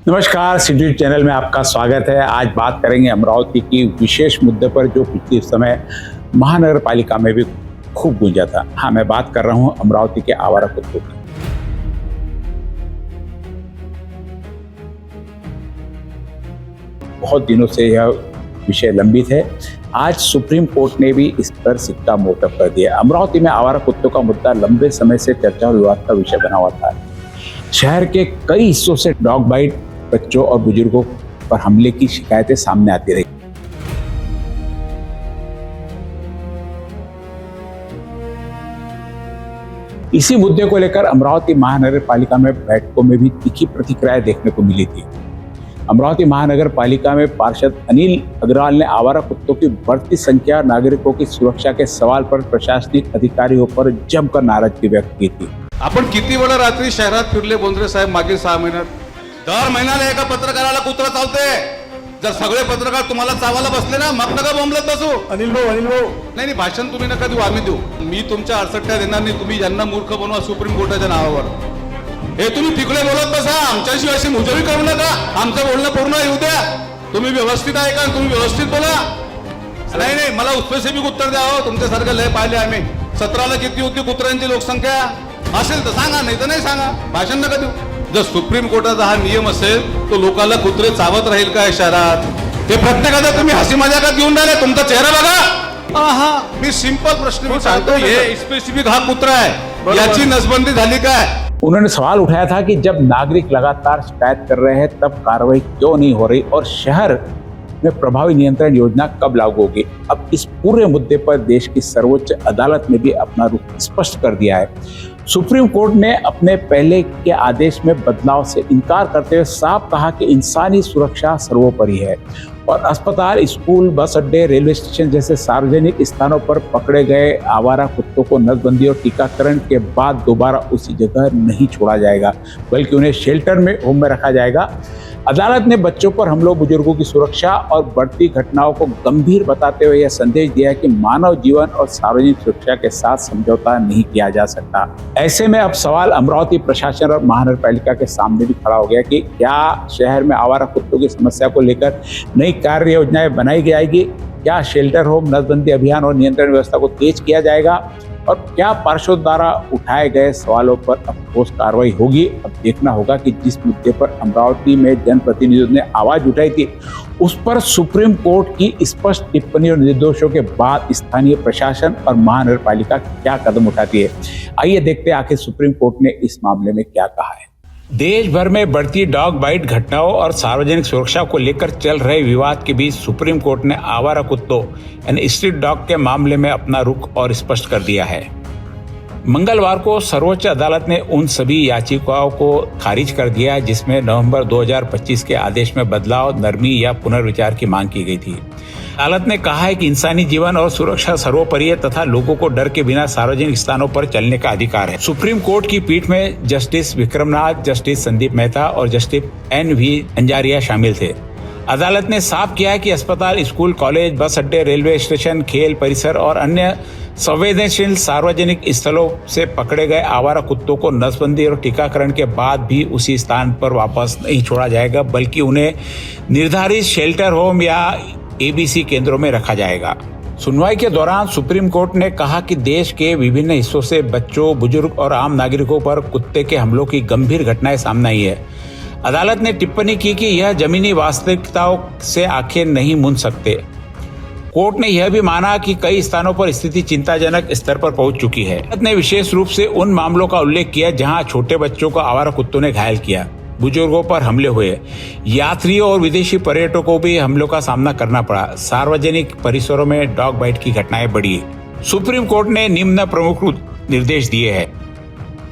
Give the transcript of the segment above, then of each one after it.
नमस्कार, city channel में आपका स्वागत है। आज बात करेंगे अमरावती की विशेष मुद्दे पर जो पिछले समय महानगर पालिका में भी खूब गूंजा था। हाँ, मैं बात कर रहा हूँ अमरावती के आवारा कुत्तों की। बहुत दिनों से यह विषय लंबित है। आज सुप्रीम कोर्ट ने भी इस पर सिक्का मोहर कर दिया। अमरावती में आवारा कुत्तों का मुद्दा लंबे समय से चर्चा और विवाद का विषय बना हुआ था। शहर के कई हिस्सों से डॉग बाइट, बच्चों और बुजुर्गों पर हमले की शिकायतें सामने आती रही। इसी मुद्दे को लेकर अमरावती महानगर पालिका में बैठकों में भी तीखी प्रतिक्रियाएं देखने को मिली थी। अमरावती महानगर पालिका में पार्षद अनिल अग्रवाल ने आवारा कुत्तों की बढ़ती संख्या, नागरिकों की सुरक्षा के सवाल पर प्रशासनिक अधिकारियों पर जमकर नाराजगी व्यक्त की थी। आपण किती वेळा रात्री शहरात फिरले बोंद्रे साहेब मागील 6 महिन्यात? दर महिन्याला एका पत्रकाराला कुत्रा चावते। जर सगळे पत्रकार तुम्हाला चावायला बसले ना, मग नका बोंबलत बसू। अनिल भाऊ नाही भाषण तुम्ही नका देऊ, आम्ही देऊ। मी तुमच्या 68 देणार नाही। तुम्ही ज्यांना मूर्ख बनवा सुप्रीम कोर्टाच्या नावावर, हे तुम्ही तिकडे बोलत बसा। आमच्याशी अशी मुजरी करू नका। आमचं बोलणं पूर्ण येऊ द्या। तुम्ही व्यवस्थित आहे का? तुम्ही व्यवस्थित बोला। नाही मला स्पेसिफिक उत्तर द्या। हो, तुमच्यासारखं लय पाहिले आम्ही। 17ला किती होती कुत्र्यांची लोकसंख्या? असेल तर सांगा, नाही तर नाही सांगा। भाषण नका देऊ। जर सुप्रीम कोर्टाचा हा नियम असेल तो लोकांना कुत्रे चावत राहील का शहरात? ते प्रत्येकाला तुम्ही हसी मजाकात घेऊन राहिले। तुमचा चेहरा बघा। हा मी सिंपल प्रश्न विचारतो, हे स्पेसिफिक हा कुत्रा आहे, याची नसबंदी झाली काय? उन्होंने सवाल उठाया था कि जब नागरिक लगातार शिकायत कर रहे हैं तब कार्रवाई क्यों नहीं हो रही और शहर में प्रभावी नियंत्रण योजना कब लागू होगी। अब इस पूरे मुद्दे पर देश की सर्वोच्च अदालत ने भी अपना रुख स्पष्ट कर दिया है। सुप्रीम कोर्ट ने अपने पहले के आदेश में बदलाव से इनकार करते हुए साफ कहा कि इंसानी सुरक्षा सर्वोपरि है और अस्पताल, स्कूल, बस अड्डे, रेलवे स्टेशन जैसे सार्वजनिक स्थानों पर पकड़े गए आवारा कुत्तों को नसबंदी और टीकाकरण के बाद दोबारा उसी जगह नहीं छोड़ा जाएगा, बल्कि उन्हें शेल्टर में होम में रखा जाएगा। अदालत ने बच्चों पर हमलों, बुजुर्गों की सुरक्षा और बढ़ती घटनाओं को गंभीर बताते हुए यह संदेश दिया है कि मानव जीवन और सार्वजनिक सुरक्षा के साथ समझौता नहीं किया जा सकता। ऐसे में अब सवाल अमरावती प्रशासन और महानगर पालिका के सामने भी खड़ा हो गया कि क्या शहर में आवारा कुत्तों की समस्या को लेकर नई कार्य योजनाएं बनाई जाएगी? क्या शेल्टर होम, नसबंदी अभियान और नियंत्रण व्यवस्था को तेज किया जाएगा? और क्या पार्षद द्वारा उठाए गए सवालों पर अब ठोस कार्रवाई होगी? अब देखना होगा कि जिस मुद्दे पर अमरावती में जनप्रतिनिधियों ने आवाज उठाई थी, उस पर सुप्रीम कोर्ट की स्पष्ट टिप्पणी और निर्देशों के बाद स्थानीय प्रशासन और महानगर पालिका क्या कदम उठाती है। आइए देखते हैं आखिर सुप्रीम कोर्ट ने इस मामले में क्या कहा है। देश भर में बढ़ती डॉग बाइट घटनाओं और सार्वजनिक सुरक्षा को लेकर चल रहे विवाद के बीच सुप्रीम कोर्ट ने आवारा कुत्तों यानी स्ट्रीट डॉग के मामले में अपना रुख और स्पष्ट कर दिया है। मंगलवार को सर्वोच्च अदालत ने उन सभी याचिकाओं को खारिज कर दिया जिसमें नवंबर 2025 के आदेश में बदलाव, नरमी या पुनर्विचार की मांग की गई थी। अदालत ने कहा है कि इंसानी जीवन और सुरक्षा सर्वोपरि है तथा लोगों को डर के बिना सार्वजनिक स्थानों पर चलने का अधिकार है। सुप्रीम कोर्ट की पीठ में जस्टिस विक्रमनाथ, जस्टिस संदीप मेहता और जस्टिस NV अंजारिया शामिल थे। अदालत ने साफ किया है कि अस्पताल, स्कूल, कॉलेज, बस अड्डे, रेलवे स्टेशन, खेल परिसर और अन्य संवेदनशील सार्वजनिक स्थलों से पकड़े गए आवारा कुत्तों को नसबंदी और टीकाकरण के बाद भी उसी स्थान पर वापस नहीं छोड़ा जाएगा, बल्कि उन्हें निर्धारित शेल्टर होम या ABC केंद्रों में रखा जाएगा। सुनवाई के दौरान सुप्रीम कोर्ट ने कहा कि देश के विभिन्न हिस्सों से बच्चों, बुजुर्ग और आम नागरिकों पर कुत्ते के हमलों की गंभीर घटनाएं सामने आई है। अदालत ने टिप्पणी की कि यह जमीनी वास्तविकताओं से आंखें नहीं मूंद सकते। कोर्ट ने यह भी माना कि कई स्थानों पर स्थिति चिंताजनक स्तर पर पहुंच चुकी है। अदालत ने विशेष रूप से उन मामलों का उल्लेख किया जहां छोटे बच्चों को आवारा कुत्तों ने घायल किया, बुजुर्गों पर हमले हुए, यात्रियों और विदेशी पर्यटकों को भी हमलों का सामना करना पड़ा, सार्वजनिक परिसरों में डॉग बाइट की घटनाएं बढ़ी। सुप्रीम कोर्ट ने निम्न प्रमुख निर्देश दिए हैं।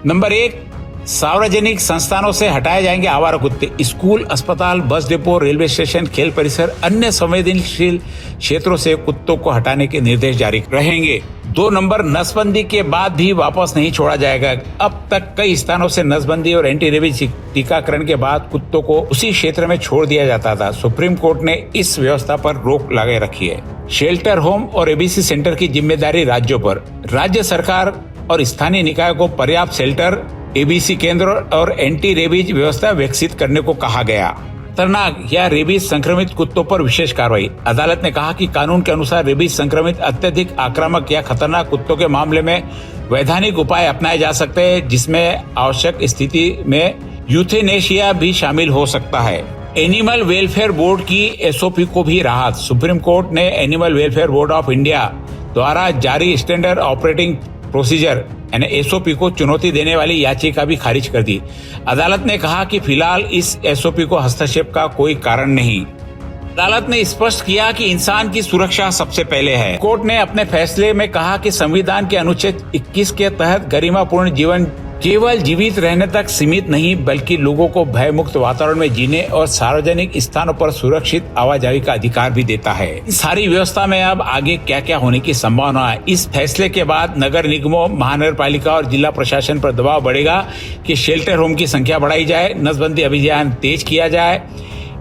नंबर 1, सार्वजनिक संस्थानों से हटाए जाएंगे आवारा कुत्ते। स्कूल, अस्पताल, बस डिपो, रेलवे स्टेशन, खेल परिसर, अन्य संवेदनशील क्षेत्रों से कुत्तों को हटाने के निर्देश जारी रहेंगे। 2 नंबर, नसबंदी के बाद भी वापस नहीं छोड़ा जाएगा। अब तक कई स्थानों से नसबंदी और एंटी रेबीज टीकाकरण के बाद कुत्तों को उसी क्षेत्र में छोड़ दिया जाता था। सुप्रीम कोर्ट ने इस व्यवस्था पर रोक लगा रखी है। शेल्टर होम और ABC सेंटर की जिम्मेदारी राज्यों पर। राज्य सरकार और स्थानीय निकाय को पर्याप्त शेल्टर, एबीसी केंद्र और एंटी रेबीज व्यवस्था विकसित करने को कहा गया। खतरनाक या रेबीज संक्रमित कुत्तों पर विशेष कार्रवाई। अदालत ने कहा कि कानून के अनुसार रेबीज संक्रमित अत्यधिक आक्रामक या खतरनाक कुत्तों के मामले में वैधानिक उपाय अपनाए जा सकते हैं, जिसमें आवश्यक स्थिति में यूथेनेशिया भी शामिल हो सकता है। एनिमल वेलफेयर बोर्ड की एसओपी को भी राहत। सुप्रीम कोर्ट ने animal welfare board of India द्वारा जारी स्टैंडर्ड ऑपरेटिंग प्रोसीजर यानी एसओपी को चुनौती देने वाली याचिका भी खारिज कर दी। अदालत ने कहा कि फिलहाल इस एसओपी को हस्तक्षेप का कोई कारण नहीं। अदालत ने स्पष्ट किया कि इंसान की सुरक्षा सबसे पहले है। कोर्ट ने अपने फैसले में कहा कि संविधान के अनुच्छेद 21 के तहत गरिमापूर्ण जीवन केवल जीवित रहने तक सीमित नहीं, बल्कि लोगों को भयमुक्त वातावरण में जीने और सार्वजनिक स्थानों पर सुरक्षित आवाजाही का अधिकार भी देता है। इस सारी व्यवस्था में अब आगे क्या क्या होने की संभावना है। इस फैसले के बाद नगर निगमों, महानगर पालिका और जिला प्रशासन पर दबाव बढ़ेगा कि शेल्टर होम की संख्या बढ़ाई जाए, नसबंदी अभियान तेज किया जाए,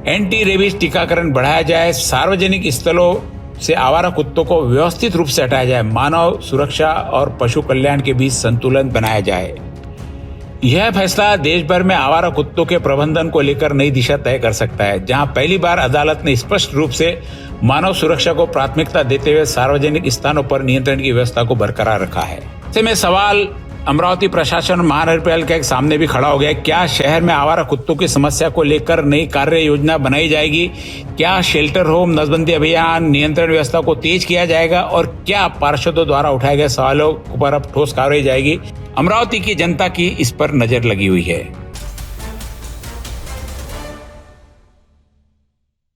एंटी रेबीज टीकाकरण बढ़ाया जाए, सार्वजनिक स्थलों से आवारा कुत्तों को व्यवस्थित रूप से हटाया जाए, मानव सुरक्षा और पशु कल्याण के बीच संतुलन बनाया जाए। यह फैसला देश भर में आवारा कुत्तों के प्रबंधन को लेकर नई दिशा तय कर सकता है, जहां पहली बार अदालत ने स्पष्ट रूप से मानव सुरक्षा को प्राथमिकता देते हुए सार्वजनिक स्थानों पर नियंत्रण की व्यवस्था को बरकरार रखा है। ऐसे में सवाल अमरावती प्रशासन और महानगर पालिका के सामने भी खड़ा हो गया। क्या शहर में आवारा कुत्तों की समस्या को लेकर नई कार्य योजना बनाई जाएगी? क्या शेल्टर होम, नसबंदी अभियान, नियंत्रण व्यवस्था को तेज किया जाएगा? और क्या पार्षदों द्वारा उठाए गए सवालों पर अब ठोस कार्रवाई जाएगी? अमरावती की जनता की इस पर नजर लगी हुई है।